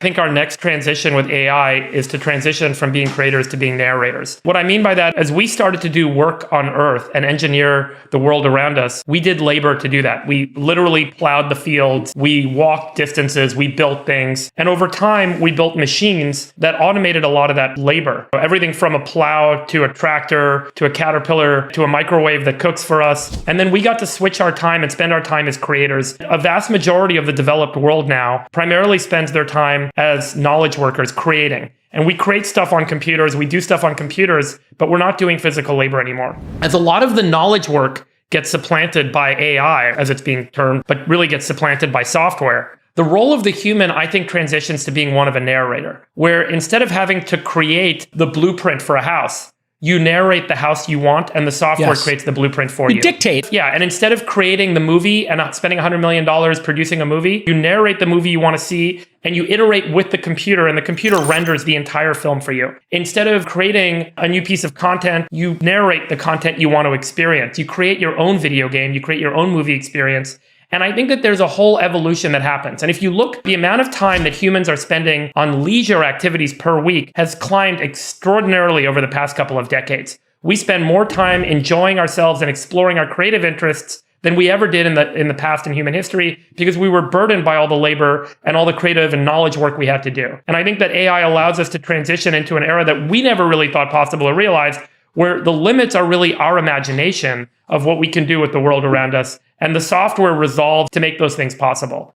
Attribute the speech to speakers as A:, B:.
A: I think our next transition with AI is to transition from being creators to being narrators. What I mean by that, as we started to do work on Earth and engineer the world around us, we did labor to do that. We literally plowed the fields, we walked distances, we built things. And over time, we built machines that automated a lot of that labor. Everything from a plow to a tractor to a caterpillar to a microwave that cooks for us. And then we got to switch our time and spend our time as creators. A vast majority of the developed world now primarily spends their time as knowledge workers creating. And we create stuff on computers, we do stuff on computers, but we're not doing physical labor anymore. As a lot of the knowledge work gets supplanted by AI, as it's being termed, but really gets supplanted by software, the role of the human, I think, transitions to being one of a narrator, where instead of having to create the blueprint for a house, you narrate the house you want and the software creates the blueprint for you.
B: You dictate.
A: Yeah, and instead of creating the movie and spending $100 million producing a movie, you narrate the movie you want to see and you iterate with the computer and the computer renders the entire film for you. Instead of creating a new piece of content, you narrate the content you want to experience. You create your own video game, you create your own movie experience. And I think that there's a whole evolution that happens. And if you look, the amount of time that humans are spending on leisure activities per week has climbed extraordinarily over the past couple of decades. We spend more time enjoying ourselves and exploring our creative interests than we ever did in the past in human history because we were burdened by all the labor and all the creative and knowledge work we had to do. And I think that AI allows us to transition into an era that we never really thought possible or realized, where the limits are really our imagination of what we can do with the world around us. And the software resolves to make those things possible.